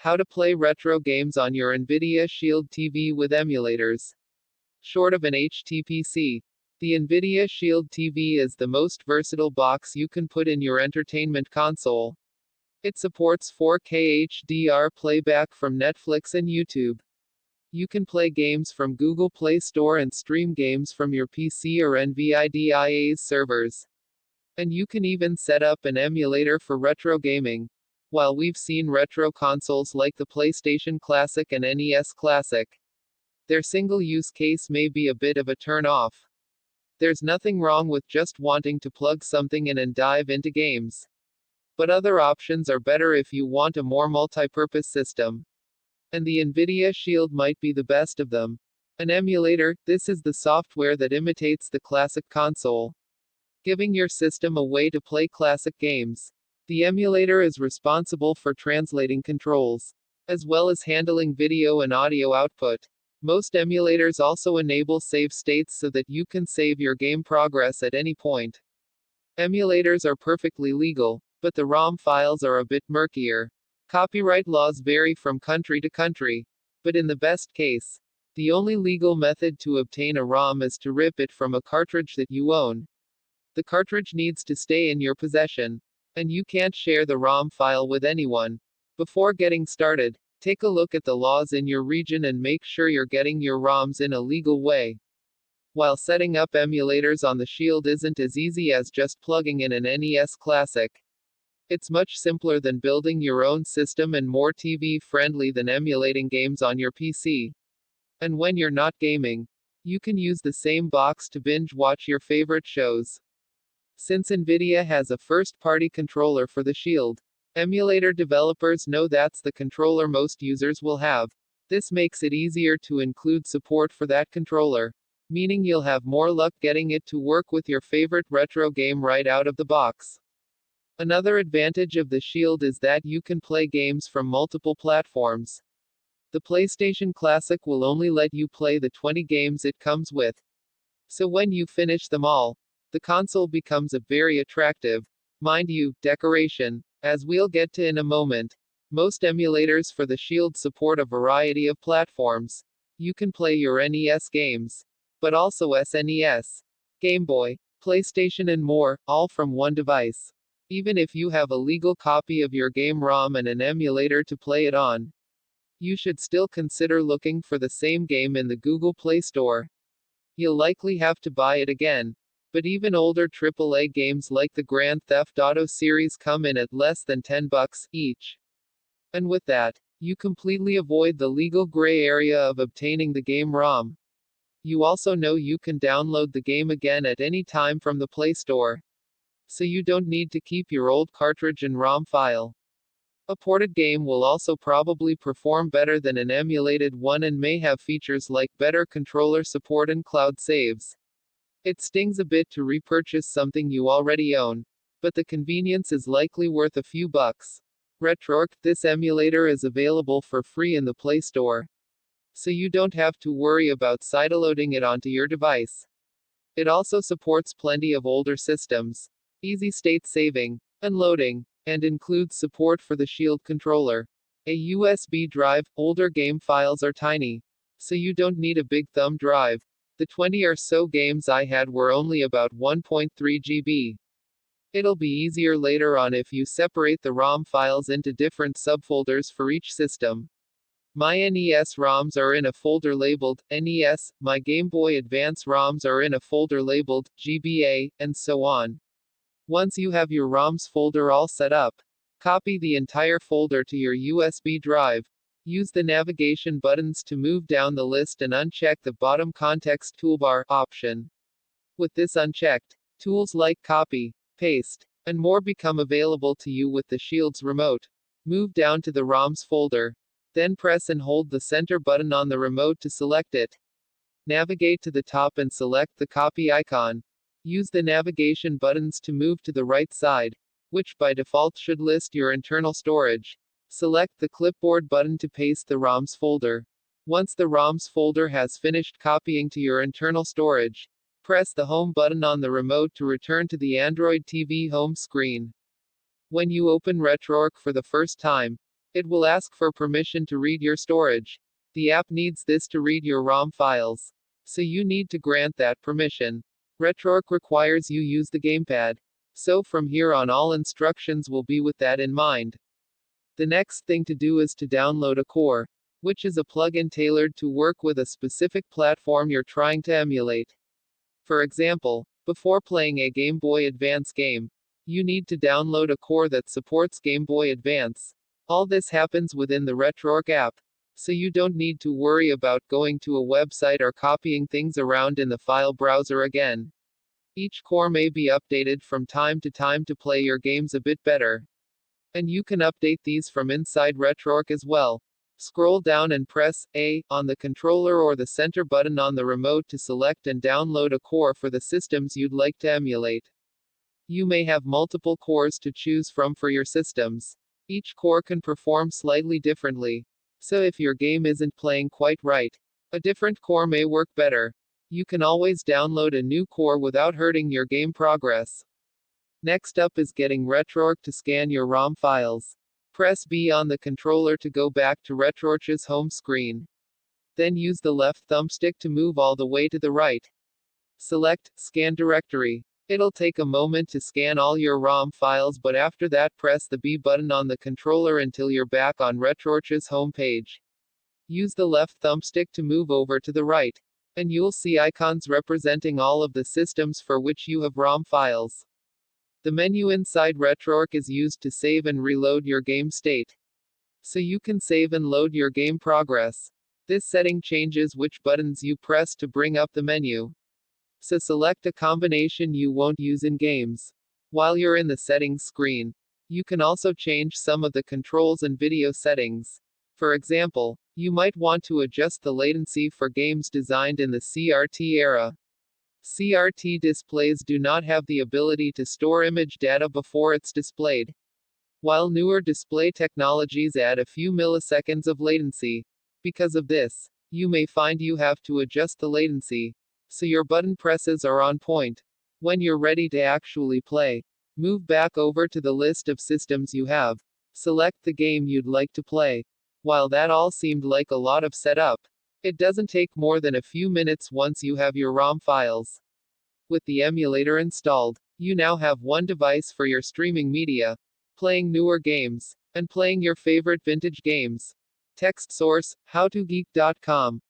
How to play retro games on your NVIDIA SHIELD TV with emulators. Short of an HTPC, the NVIDIA SHIELD TV is the most versatile box you can put in your entertainment console. It supports 4K HDR playback from Netflix and YouTube. You can play games from Google Play Store and stream games from your PC or NVIDIA's servers. And you can even set up an emulator for retro gaming. While we've seen retro consoles like the PlayStation Classic and NES Classic, their single use case may be a bit of a turn off. There's nothing wrong with just wanting to plug something in and dive into games. But other options are better if you want a more multipurpose system. And the NVIDIA Shield might be the best of them. An emulator, this is the software that imitates the classic console, giving your system a way to play classic games. The emulator is responsible for translating controls, as well as handling video and audio output. Most emulators also enable save states so that you can save your game progress at any point. Emulators are perfectly legal, but the ROM files are a bit murkier. Copyright laws vary from country to country, but in the best case, the only legal method to obtain a ROM is to rip it from a cartridge that you own. The cartridge needs to stay in your possession, and you can't share the ROM file with anyone. Before getting started, take a look at the laws in your region and make sure you're getting your ROMs in a legal way. While setting up emulators on the Shield isn't as easy as just plugging in an NES Classic, it's much simpler than building your own system and more TV-friendly than emulating games on your PC. And when you're not gaming, you can use the same box to binge-watch your favorite shows. Since NVIDIA has a first-party controller for the Shield, emulator developers know that's the controller most users will have. This makes it easier to include support for that controller, meaning you'll have more luck getting it to work with your favorite retro game right out of the box. Another advantage of the Shield is that you can play games from multiple platforms. The PlayStation Classic will only let you play the 20 games it comes with. So when you finish them all, the console becomes a very attractive, mind you, decoration. As we'll get to in a moment, most emulators for the Shield support a variety of platforms. You can play your NES games, but also SNES, Game Boy, PlayStation and more, all from one device. Even if you have a legal copy of your game ROM and an emulator to play it on, you should still consider looking for the same game in the Google Play Store. You'll likely have to buy it again, but even older AAA games like the Grand Theft Auto series come in at less than $10 each. And with that, you completely avoid the legal gray area of obtaining the game ROM. You also know you can download the game again at any time from the Play Store, so you don't need to keep your old cartridge and ROM file. A ported game will also probably perform better than an emulated one and may have features like better controller support and cloud saves. It stings a bit to repurchase something you already own, but the convenience is likely worth a few bucks. RetroArch, this emulator is available for free in the Play Store, so you don't have to worry about sideloading it onto your device. It also supports plenty of older systems, easy state saving, unloading, and includes support for the Shield controller. A USB drive, older game files are tiny, so you don't need a big thumb drive. The 20 or so games I had were only about 1.3 GB. It'll be easier later on if you separate the ROM files into different subfolders for each system. My NES ROMs are in a folder labeled NES, my Game Boy Advance ROMs are in a folder labeled GBA, and so on. Once you have your ROMs folder all set up, copy the entire folder to your USB drive. Use the navigation buttons to move down the list and uncheck the bottom context toolbar option. With this unchecked, tools like copy, paste, and more become available to you with the Shield's remote. Move down to the ROMs folder. Then press and hold the center button on the remote to select it. Navigate to the top and select the copy icon. Use the navigation buttons to move to the right side, which by default should list your internal storage. Select the clipboard button to paste the ROMs folder. Once the ROMs folder has finished copying to your internal storage, press the home button on the remote to return to the Android TV home screen. When you open RetroArch for the first time, It will ask for permission to read your storage. The app needs this to read your ROM files. So you need to grant that permission. RetroArch requires you use the gamepad. So from here on all instructions will be with that in mind. The next thing to do is to download a core, which is a plugin tailored to work with a specific platform you're trying to emulate. For example, before playing a Game Boy Advance game, you need to download a core that supports Game Boy Advance. All this happens within the RetroArch app, so you don't need to worry about going to a website or copying things around in the file browser again. Each core may be updated from time to time to play your games a bit better. And you can update these from inside RetroArch as well. Scroll down and press A on the controller or the center button on the remote to select and download a core for the systems you'd like to emulate. You may have multiple cores to choose from for your systems. Each core can perform slightly differently. So if your game isn't playing quite right, a different core may work better. You can always download a new core without hurting your game progress. Next up is getting RetroArch to scan your ROM files. Press B on the controller to go back to RetroArch's home screen. Then use the left thumbstick to move all the way to the right. Select Scan Directory. It'll take a moment to scan all your ROM files, but after that press the B button on the controller until you're back on RetroArch's home page. Use the left thumbstick to move over to the right, and you'll see icons representing all of the systems for which you have ROM files. The menu inside RetroArch is used to save and reload your game state. So you can save and load your game progress. This setting changes which buttons you press to bring up the menu. So select a combination you won't use in games. While you're in the settings screen, you can also change some of the controls and video settings. For example, you might want to adjust the latency for games designed in the CRT era. CRT displays do not have the ability to store image data before it's displayed, while newer display technologies add a few milliseconds of latency. Because of this, you may find you have to adjust the latency, so your button presses are on point. When you're ready to actually play, move back over to the list of systems you have. Select the game you'd like to play. While that all seemed like a lot of setup, it doesn't take more than a few minutes once you have your ROM files. With the emulator installed, you now have one device for your streaming media, playing newer games, and playing your favorite vintage games. Text source, howtogeek.com.